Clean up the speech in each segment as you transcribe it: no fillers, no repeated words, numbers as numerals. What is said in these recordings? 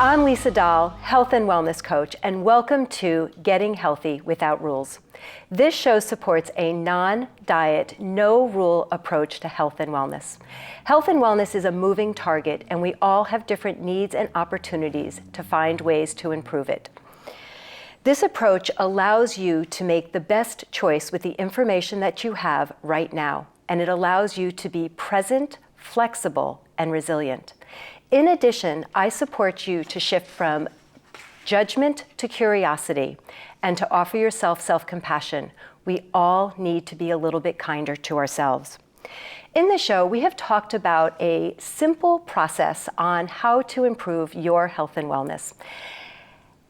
I'm Lisa Dahl, health and wellness coach, and welcome to Getting Healthy Without Rules. This show supports a non-diet, no-rule approach to health and wellness. Health and wellness is a moving target, and we all have different needs and opportunities to find ways to improve it. This approach allows you to make the best choice with the information that you have right now, and it allows you to be present, flexible, and resilient. In addition, I support you to shift from judgment to curiosity and to offer yourself self-compassion. We all need to be a little bit kinder to ourselves. In the show, we have talked about a simple process on how to improve your health and wellness.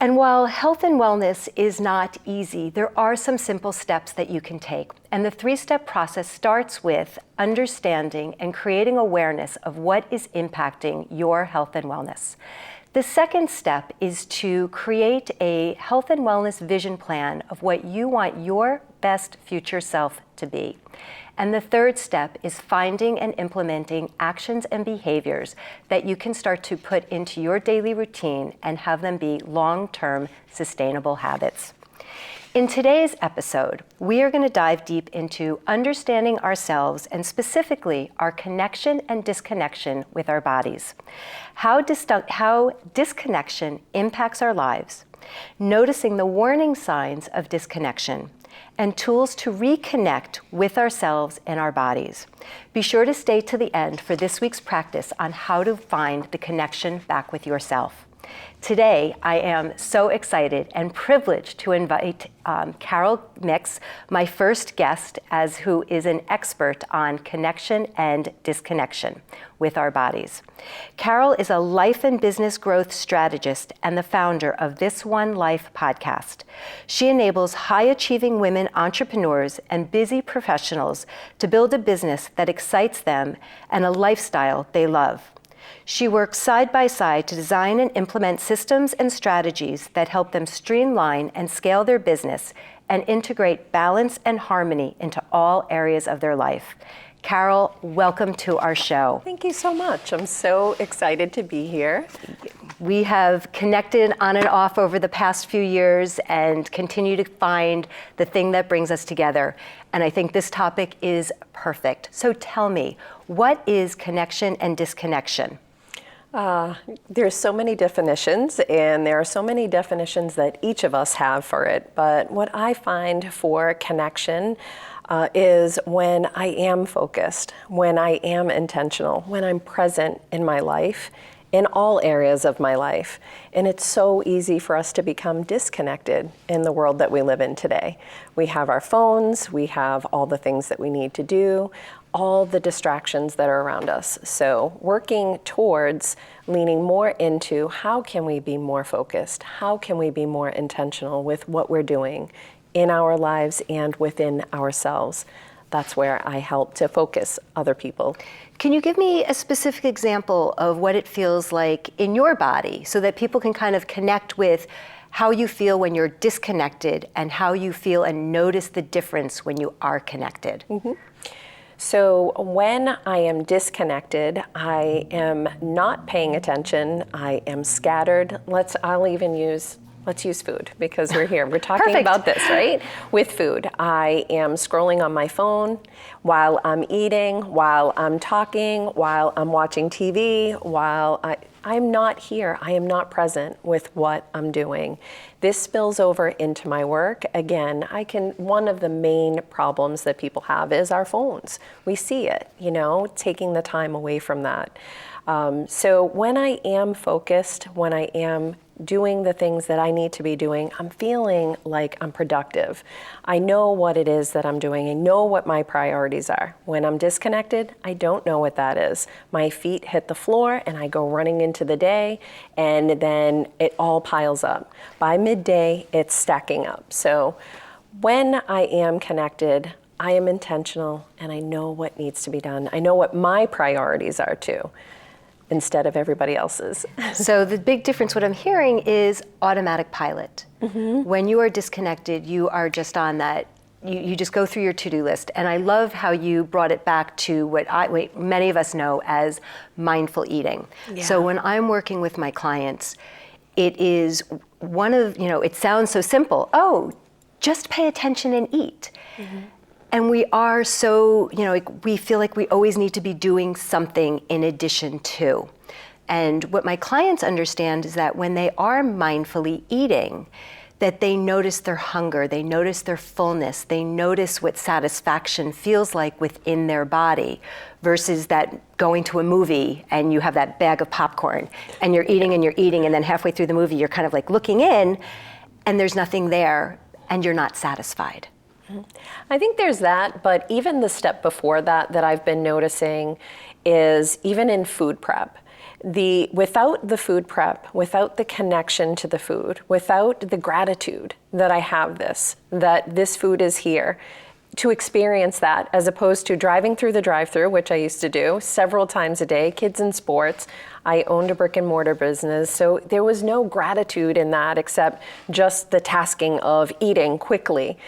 And while health and wellness is not easy, there are some simple steps that you can take. And the 3-step process starts with understanding and creating awareness of what is impacting your health and wellness. The second step is to create a health and wellness vision plan of what you want your best future self to be. And the third step is finding and implementing actions and behaviors that you can start to put into your daily routine and have them be long-term sustainable habits. In today's episode, we are going to dive deep into understanding ourselves and specifically our connection and disconnection with our bodies, how disconnection impacts our lives, noticing the warning signs of disconnection, and tools to reconnect with ourselves and our bodies. Be sure to stay to the end for this week's practice on how to find the connection back with yourself. Today, I am so excited and privileged to invite Caryl Mix, my first guest, who is an expert on connection and disconnection with our bodies. Caryl is a life and business growth strategist and the founder of This One Life podcast. She enables high-achieving women entrepreneurs and busy professionals to build a business that excites them and a lifestyle they love. She works side by side to design and implement systems and strategies that help them streamline and scale their business and integrate balance and harmony into all areas of their life. Caryl, welcome to our show. Thank you so much. I'm so excited to be here. We have connected on and off over the past few years and continue to find the thing that brings us together. And I think this topic is perfect. So tell me, what is connection and disconnection? There's so many definitions, and there are so many definitions that each of us have for it. But what I find for connection is when I am focused, when I am intentional, when I'm present in my life, in all areas of my life. And it's so easy for us to become disconnected in the world that we live in today. We have our phones, we have all the things that we need to do, all the distractions that are around us. So working towards leaning more into how can we be more focused? How can we be more intentional with what we're doing in our lives and within ourselves? That's where I help to focus other people. Can you give me a specific example of what it feels like in your body so that people can kind of connect with how you feel when you're disconnected and how you feel and notice the difference when you are connected? Mm-hmm. So when I am disconnected, I am not paying attention, I am scattered. Let's use food because we're here. We're talking about this, right? With food. I am scrolling on my phone while I'm eating, while I'm talking, while I'm watching TV, while I'm not here. I am not present with what I'm doing. This spills over into my work. Again, one of the main problems that people have is our phones. We see it, taking the time away from that. So when I am focused, when I am doing the things that I need to be doing, I'm feeling like I'm productive. I know what it is that I'm doing. I know what my priorities are. When I'm disconnected, I don't know what that is. My feet hit the floor and I go running into the day, and then it all piles up. By midday, it's stacking up. So when I am connected, I am intentional and I know what needs to be done. I know what my priorities are too, instead of everybody else's. So the big difference, what I'm hearing, is automatic pilot. Mm-hmm. When you are disconnected, you are just on that, you just go through your to-do list. And I love how you brought it back to what many of us know as mindful eating. Yeah. So when I'm working with my clients, it is one of, it sounds so simple. Oh, just pay attention and eat. And we are so, we feel like we always need to be doing something in addition to. And what my clients understand is that when they are mindfully eating, that they notice their hunger, they notice their fullness, they notice what satisfaction feels like within their body, versus that going to a movie and you have that bag of popcorn and you're eating and then halfway through the movie you're kind of like looking in and there's nothing there and you're not satisfied. I think there's that, but even the step before that I've been noticing is even in food prep. Without the food prep, without the connection to the food, without the gratitude that I have that this food is here, to experience that as opposed to driving through the drive-thru, which I used to do several times a day, kids in sports. I owned a brick and mortar business, so there was no gratitude in that except just the tasking of eating quickly.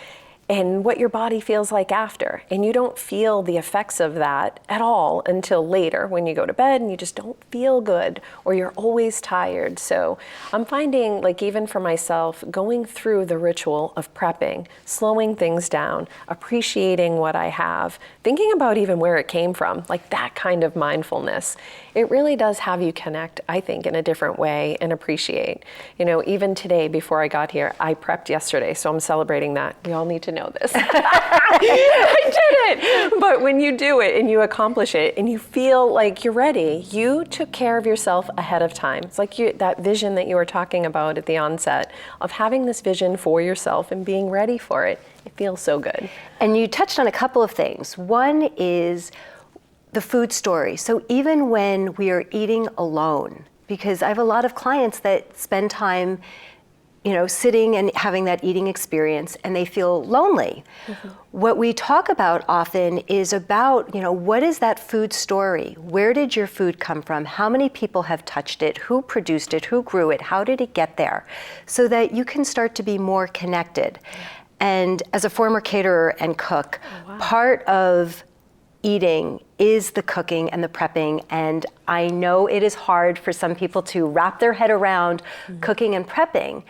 And what your body feels like after. And you don't feel the effects of that at all until later when you go to bed and you just don't feel good or you're always tired. So I'm finding, like, even for myself, going through the ritual of prepping, slowing things down, appreciating what I have, thinking about even where it came from, like that kind of mindfulness, it really does have you connect, I think, in a different way and appreciate. Even today before I got here, I prepped yesterday, so I'm celebrating that. We all need to know this. I did it. But when you do it and you accomplish it and you feel like you're ready, you took care of yourself ahead of time. It's like that vision that you were talking about at the onset of having this vision for yourself and being ready for it. It feels so good. And you touched on a couple of things. One is the food story. So even when we are eating alone, because I have a lot of clients that spend time sitting and having that eating experience and they feel lonely. What we talk about often is about, what is that food story? Where did your food come from? How many people have touched it? Who produced it? Who grew it? How did it get there? So that you can start to be more connected. And as a former caterer and cook, part of eating is the cooking and the prepping, and I know it is hard for some people to wrap their head around cooking and prepping.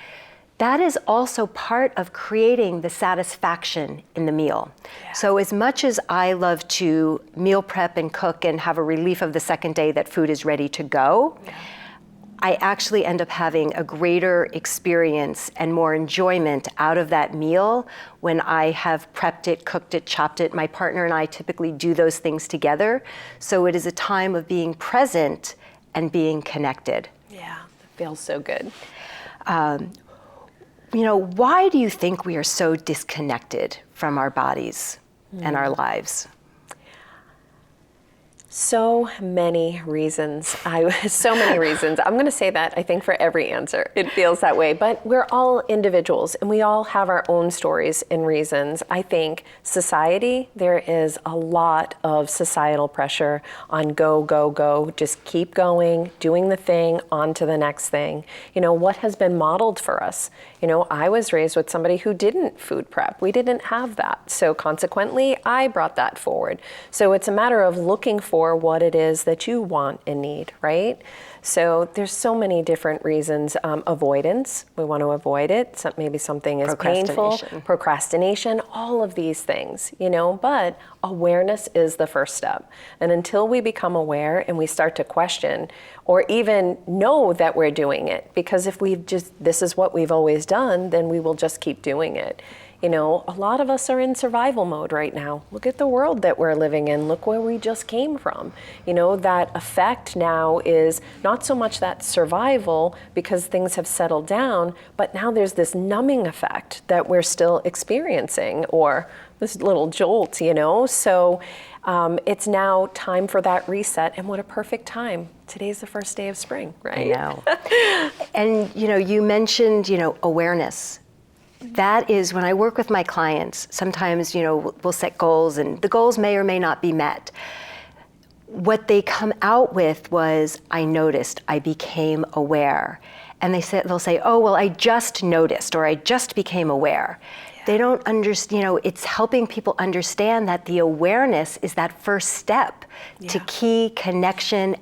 That is also part of creating the satisfaction in the meal. Yeah. So as much as I love to meal prep and cook and have a relief of the second day that food is ready to go, I actually end up having a greater experience and more enjoyment out of that meal when I have prepped it, cooked it, chopped it. My partner and I typically do those things together. So it is a time of being present and being connected. Yeah, it feels so good. Why do you think we are so disconnected from our bodies and our lives? So many reasons. So many reasons. I'm going to say that, I think, for every answer. It feels that way. But we're all individuals, and we all have our own stories and reasons. I think society, there is a lot of societal pressure on go, go, go. Just keep going, doing the thing, on to the next thing. What has been modeled for us? I was raised with somebody who didn't food prep. We didn't have that. So consequently, I brought that forward. So it's a matter of looking for what it is that you want and need, right? So there's so many different reasons. Avoidance, we want to avoid it. Maybe something is painful. Procrastination, all of these things, but awareness is the first step. And until we become aware and we start to question or even know that we're doing it, because if this is what we've always done, then we will just keep doing it. A lot of us are in survival mode right now. Look at the world that we're living in. Look where we just came from. That effect now is not so much that survival because things have settled down, but now there's this numbing effect that we're still experiencing, or this little jolt, So it's now time for that reset, and what a perfect time. Today's the first day of spring, right? I know. And, you mentioned, awareness. That is when I work with my clients, sometimes, we'll set goals and the goals may or may not be met. What they come out with was, I noticed, I became aware. And they'll say, oh, well, I just noticed, or I just became aware. Yeah. They don't understand, it's helping people understand that the awareness is that first step to key connection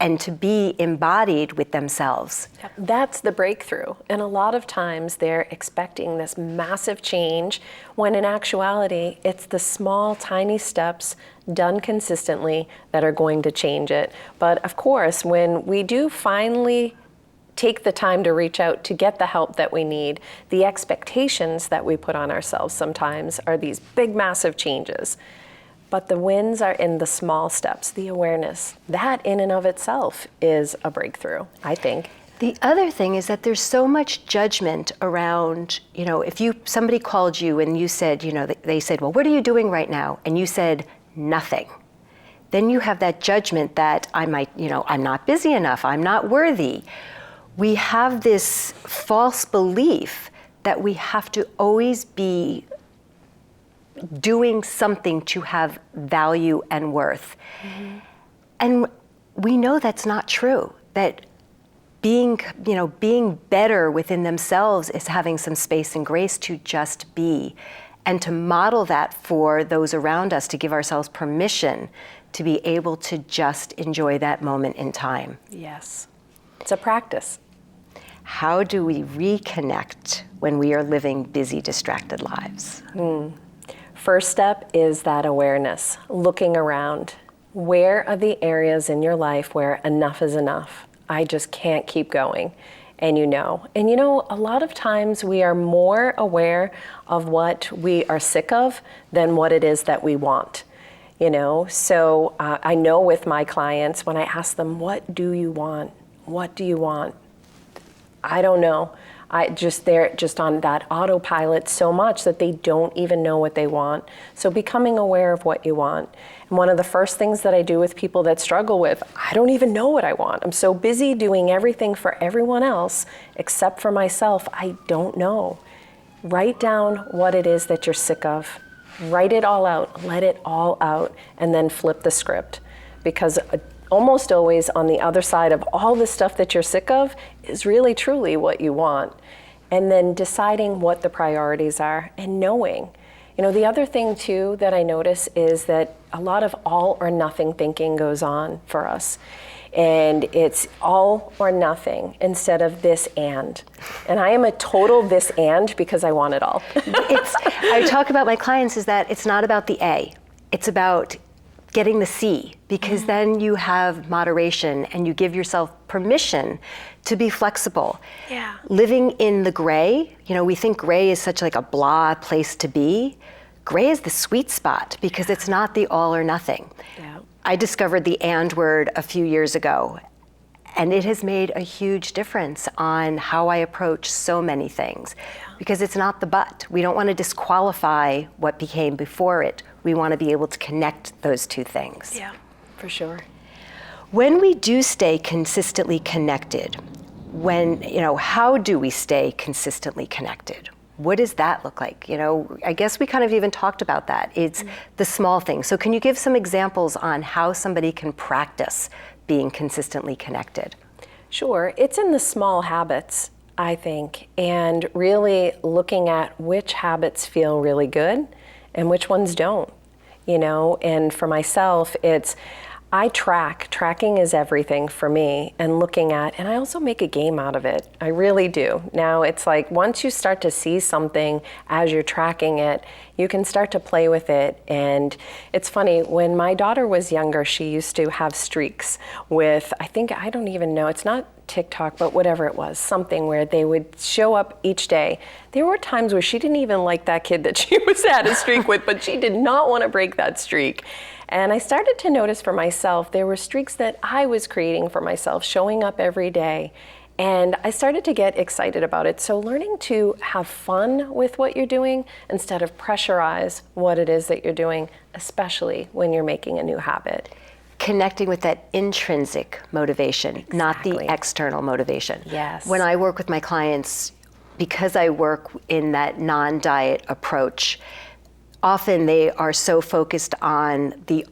and to be embodied with themselves. That's the breakthrough. And a lot of times they're expecting this massive change when in actuality, it's the small, tiny steps done consistently that are going to change it. But of course, when we do finally take the time to reach out to get the help that we need, the expectations that we put on ourselves sometimes are these big, massive changes. But the wins are in the small steps, the awareness. That in and of itself is a breakthrough, I think. The other thing is that there's so much judgment around, if somebody called you and you said, they said, well, what are you doing right now? And you said, nothing. Then you have that judgment that I'm not busy enough, I'm not worthy. We have this false belief that we have to always be doing something to have value and worth. Mm-hmm. And we know that's not true, that being better within themselves is having some space and grace to just be, and to model that for those around us, to give ourselves permission to be able to just enjoy that moment in time. Yes. It's a practice. How do we reconnect when we are living busy, distracted lives? First step is that awareness, looking around. Where are the areas in your life where enough is enough? I just can't keep going. And a lot of times we are more aware of what we are sick of than what it is that we want. So I know with my clients, when I ask them, what do you want? What do you want? I don't know. They're just on that autopilot so much that they don't even know what they want. So becoming aware of what you want. And one of the first things that I do with people that struggle with, I don't even know what I want. I'm so busy doing everything for everyone else except for myself, I don't know. Write down what it is that you're sick of. Write it all out, let it all out, and then flip the script. Because almost always on the other side of all the stuff that you're sick of is really truly what you want. And then deciding what the priorities are and knowing. The other thing too that I notice is that a lot of all or nothing thinking goes on for us. And it's all or nothing instead of this and. And I am a total this and because I want it all. I talk about my clients is that it's not about the A, it's about getting the C, because then you have moderation and you give yourself permission to be flexible. Yeah. Living in the gray, we think gray is such like a blah place to be. Gray is the sweet spot because it's not the all or nothing. Yeah. I discovered the and word a few years ago, and it has made a huge difference on how I approach so many things, because it's not the but. We don't want to disqualify what became before it. We want to be able to connect those two things. Yeah, for sure. When we do stay consistently connected, how do we stay consistently connected? What does that look like? I guess we kind of even talked about that. It's the small things. So can you give some examples on how somebody can practice being consistently connected? Sure. It's in the small habits, I think, and really looking at which habits feel really good and which ones don't. And for myself, I track. Tracking is everything for me, and looking at, and I also make a game out of it. I really do. Now it's like once you start to see something as you're tracking it, you can start to play with it. And it's funny, when my daughter was younger, she used to have streaks with, I don't even know, it's not TikTok, but whatever it was, something where they would show up each day. There were times where she didn't even like that kid that she had a streak with, but she did not want to break that streak. And I started to notice for myself, there were streaks that I was creating for myself, showing up every day. And I started to get excited about it. So learning to have fun with what you're doing instead of pressurize what it is that you're doing, especially when you're making a new habit. Connecting with that intrinsic motivation, not the external motivation. Yes. When I work with my clients, because I work in that non-diet approach, often they are so focused on the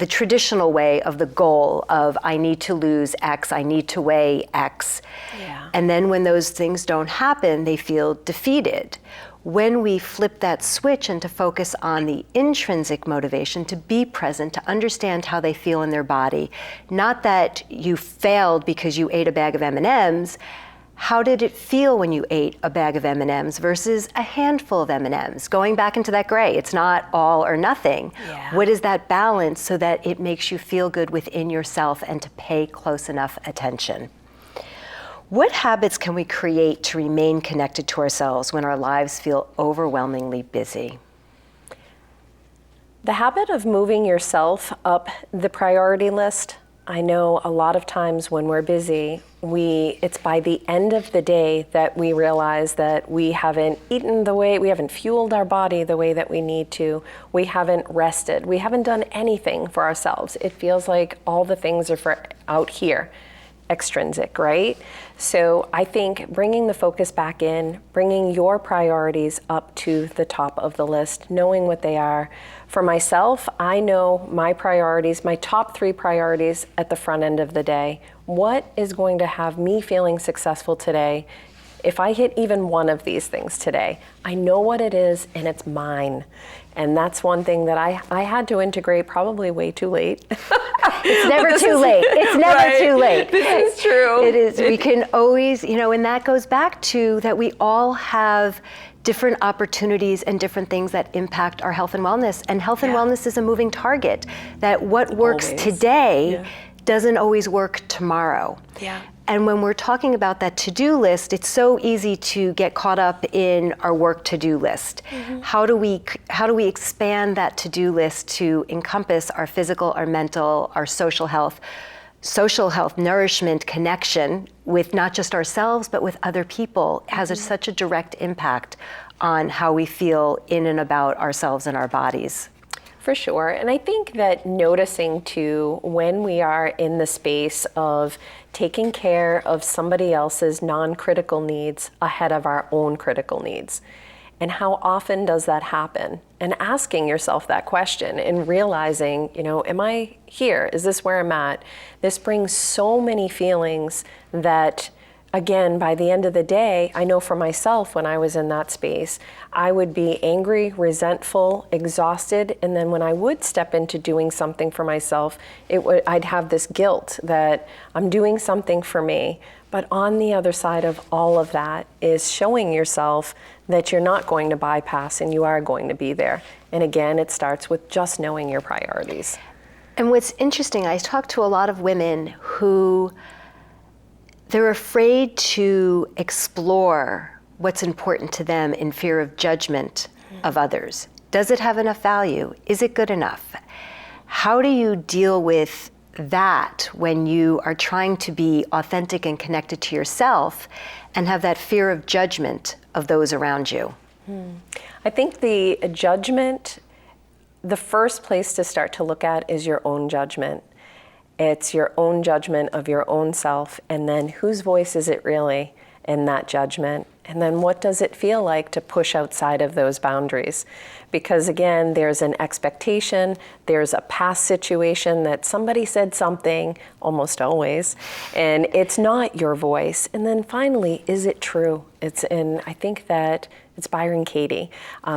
traditional way of the goal of I need to lose X, I need to weigh X. Yeah. And then when those things don't happen, they feel defeated. when we flip that switch and to focus on the intrinsic motivation, to be present, to understand how they feel in their body, not that you failed because you ate a bag of M&Ms, how did it feel when you ate a bag of M&Ms versus a handful of M&Ms? Going back into that gray, it's not all or nothing. Yeah. What is that balance so that it makes you feel good within yourself and to pay close enough attention? What habits can we create to remain connected to ourselves when our lives feel overwhelmingly busy? The habit of moving yourself up the priority list. I know a lot of times when we're busy, it's by the end of the day that we realize that we haven't eaten we haven't fueled our body the way that we need to. We haven't rested. We haven't done anything for ourselves. It feels like all the things are for out here, extrinsic, right? So I think bringing the focus back in, bringing your priorities up to the top of the list, knowing what they are. For myself, I know my priorities, my top 3 priorities at the front end of the day. What is going to have me feeling successful today? If I hit even one of these things today, I know what it is and it's mine. And that's one thing that I had to integrate probably way too late. It's never too late. It's never right. too late. This is true. It is. We can always, and that goes back to that we all have different opportunities and different things that impact our health and wellness. And health and wellness is a moving target. That what works today doesn't always work tomorrow. Yeah. And when we're talking about that to-do list, it's so easy to get caught up in our work to-do list. Mm-hmm. How do we expand that to-do list to encompass our physical, our mental, our social health, nourishment, connection with not just ourselves, but with other people has such a direct impact on how we feel in and about ourselves and our bodies. For sure. And I think that noticing too, when we are in the space of taking care of somebody else's non-critical needs ahead of our own critical needs. And how often does that happen? And asking yourself that question and realizing, am I here? Is this where I'm at? This brings so many feelings that, again, by the end of the day, I know for myself when I was in that space, I would be angry, resentful, exhausted, and then when I would step into doing something for myself, I'd have this guilt that I'm doing something for me. But on the other side of all of that is showing yourself that you're not going to bypass and you are going to be there. And again, it starts with just knowing your priorities. And what's interesting, I talk to a lot of women who they're afraid to explore what's important to them in fear of judgment of others. Does it have enough value? Is it good enough? How do you deal with that when you are trying to be authentic and connected to yourself and have that fear of judgment of those around you? I think the judgment, the first place to start to look at is your own judgment. It's your own judgment of your own self, and then whose voice is it really in that judgment? And then what does it feel like to push outside of those boundaries? Because again, there's an expectation, there's a past situation that somebody said something, almost always, and it's not your voice. And then finally, is it true? I think that it's Byron Katie.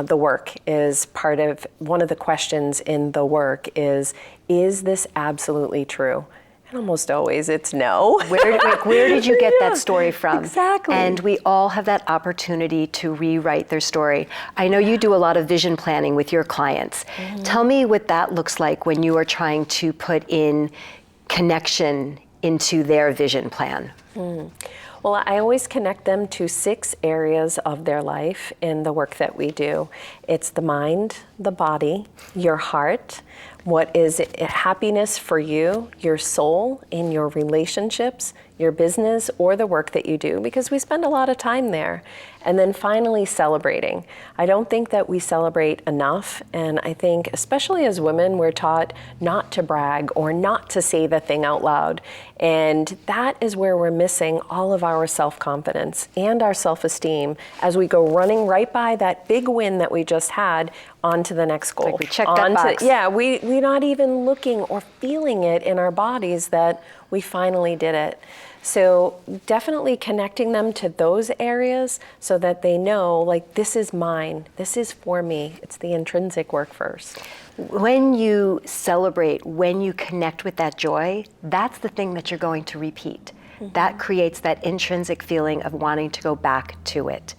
The work is part of, one of the questions in the work is this absolutely true? And almost always it's no. Where did you get that story from? Exactly. And we all have that opportunity to rewrite their story. I know you do a lot of vision planning with your clients. Mm-hmm. Tell me what that looks like when you are trying to put in connection into their vision plan. Well, I always connect them to 6 areas of their life in the work that we do. It's the mind, the body, your heart, what is happiness for you, your soul, in your relationships, your business, or the work that you do, because we spend a lot of time there. And then finally, celebrating. I don't think that we celebrate enough, and I think, especially as women, we're taught not to brag or not to say the thing out loud. And that is where we're missing all of our self-confidence and our self-esteem as we go running right by that big win that we just had onto the next goal. Like we checked that box. Yeah, we're not even looking or feeling it in our bodies that we finally did it. So definitely connecting them to those areas so that they know, like, this is mine, this is for me. It's the intrinsic work first. When you celebrate, when you connect with that joy, that's the thing that you're going to repeat. That creates that intrinsic feeling of wanting to go back to it.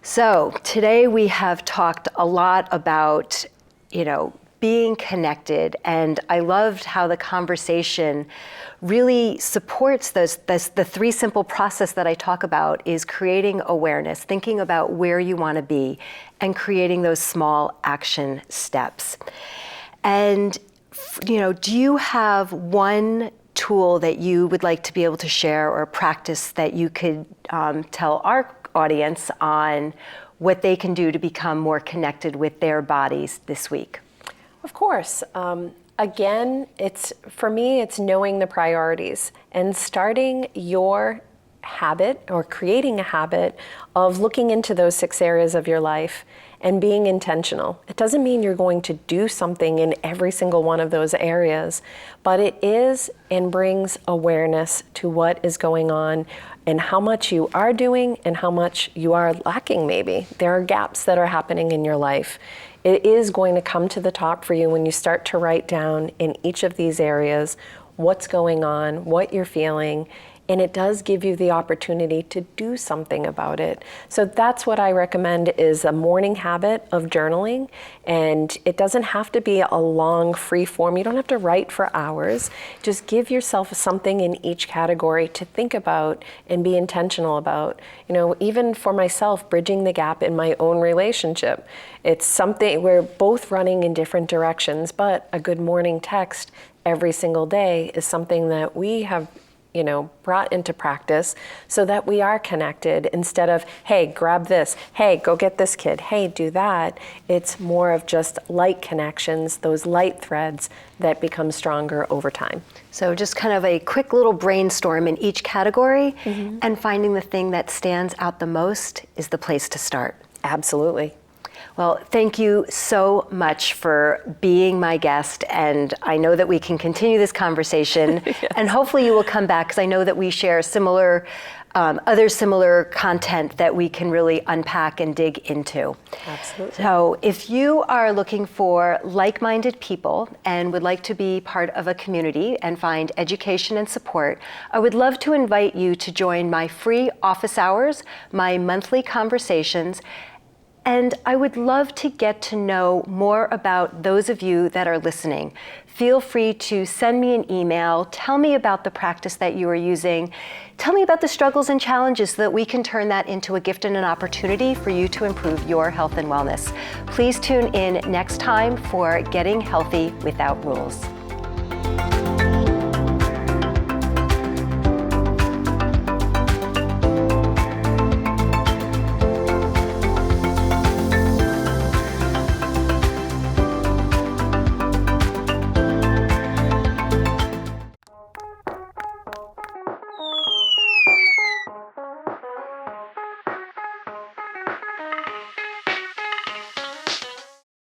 So today we have talked a lot about, being connected, and I loved how the conversation really supports the three simple process that I talk about is creating awareness, thinking about where you want to be, and creating those small action steps. And, do you have one tool that you would like to be able to share, or a practice that you could tell our audience on what they can do to become more connected with their bodies this week? Of course. Again, for me, it's knowing the priorities and starting your habit or creating a habit of looking into those 6 areas of your life and being intentional. It doesn't mean you're going to do something in every single one of those areas, but it is and brings awareness to what is going on and how much you are doing and how much you are lacking maybe. There are gaps that are happening in your life. It is going to come to the top for you when you start to write down in each of these areas what's going on, what you're feeling, and it does give you the opportunity to do something about it. So that's what I recommend is a morning habit of journaling, and it doesn't have to be a long free form. You don't have to write for hours. Just give yourself something in each category to think about and be intentional about. Even for myself, bridging the gap in my own relationship. It's something we're both running in different directions, but a good morning text every single day is something that we have brought into practice so that we are connected instead of, hey, grab this, hey, go get this kid, hey, do that. It's more of just light connections, those light threads that become stronger over time. So just kind of a quick little brainstorm in each category, and finding the thing that stands out the most is the place to start. Absolutely. Well, thank you so much for being my guest, and I know that we can continue this conversation, and hopefully you will come back, because I know that we share other similar content that we can really unpack and dig into. Absolutely. So if you are looking for like-minded people and would like to be part of a community and find education and support, I would love to invite you to join my free office hours, my monthly conversations, and I would love to get to know more about those of you that are listening. Feel free to send me an email, tell me about the practice that you are using, tell me about the struggles and challenges so that we can turn that into a gift and an opportunity for you to improve your health and wellness. Please tune in next time for Getting Healthy Without Rules.